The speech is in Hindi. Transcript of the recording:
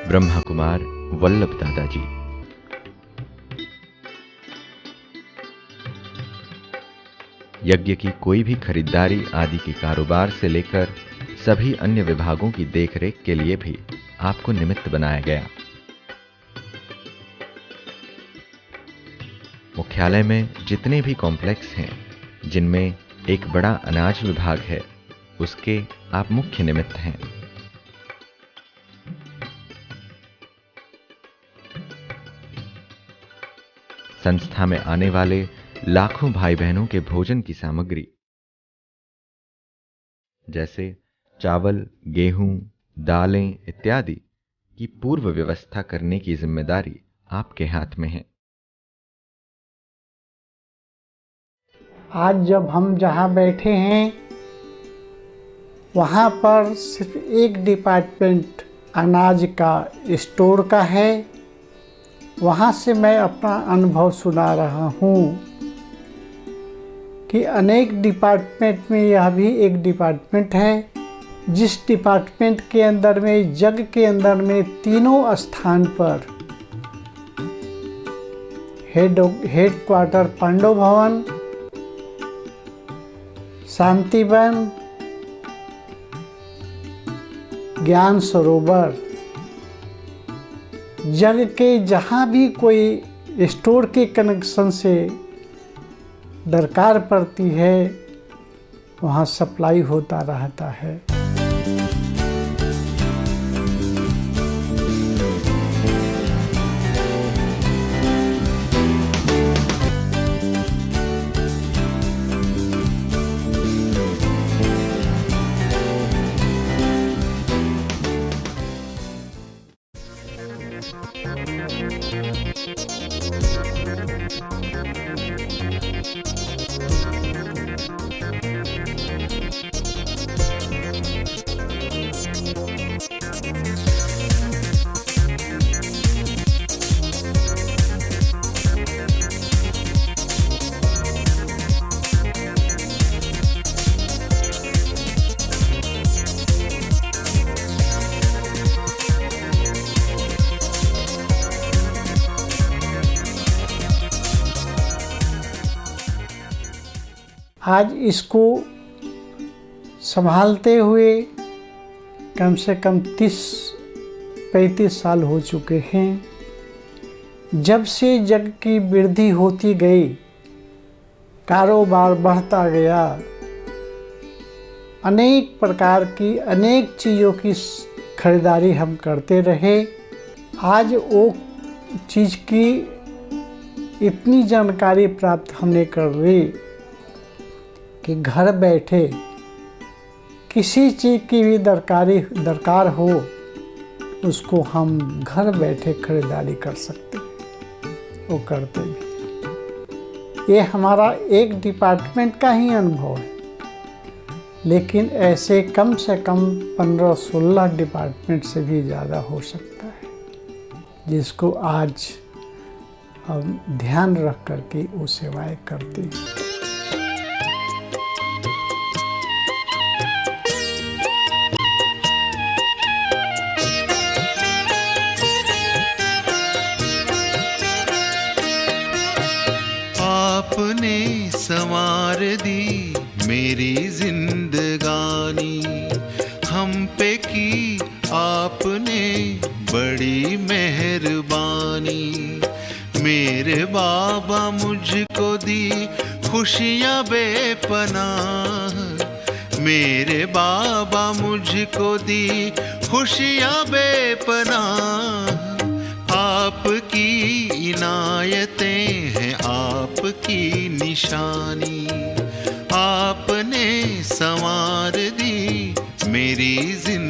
ब्रह्मा कुमार वल्लभ दादाजी। यज्ञ की कोई भी खरीदारी आदि के कारोबार से लेकर सभी अन्य विभागों की देखरेख के लिए भी आपको निमित्त बनाया गया। मुख्यालय में जितने भी कॉम्प्लेक्स हैं, जिनमें एक बड़ा अनाज विभाग है, उसके आप मुख्य निमित्त हैं। संस्था में आने वाले लाखों भाई बहनों के भोजन की सामग्री जैसे चावल, गेहूं, दालें इत्यादि की पूर्व व्यवस्था करने की जिम्मेदारी आपके हाथ में है। आज जब हम जहाँ बैठे हैं वहाँ पर सिर्फ एक डिपार्टमेंट अनाज का स्टोर का है। वहाँ से मैं अपना अनुभव सुना रहा हूँ कि अनेक डिपार्टमेंट में यह भी एक डिपार्टमेंट है, जिस डिपार्टमेंट के अंदर में जग के अंदर में तीनों स्थान पर हेड क्वार्टर पांडव भवन, शांतिवन, ज्ञान सरोवर, जग के जहाँ भी कोई स्टोर के कनेक्शन से दरकार पड़ती है वहाँ सप्लाई होता रहता है। आज इसको संभालते हुए कम से कम 30-35 साल हो चुके हैं। जब से जग की वृद्धि होती गई, कारोबार बढ़ता गया, अनेक प्रकार की अनेक चीज़ों की खरीदारी हम करते रहे। आज वो चीज़ की इतनी जानकारी प्राप्त हमने कर ली कि घर बैठे किसी चीज़ की भी दरकार हो, उसको हम घर बैठे खरीदारी कर सकते हैं, वो करते भी। ये हमारा एक डिपार्टमेंट का ही अनुभव है, लेकिन ऐसे कम से कम 15-16 डिपार्टमेंट से भी ज़्यादा हो सकता है, जिसको आज हम ध्यान रख कर के वो सेवाएं करते हैं। आपने संवार दी मेरी जिंदगानी, हम पे की आपने बड़ी मेहरबानी। मेरे बाबा मुझको दी खुशियाँ बेपनाह, मेरे बाबा मुझको दी खुशियाँ बेपनाह। आपकी इनायतें हैं आपकी निशानी, आपने संवार दी मेरी जिंदगी।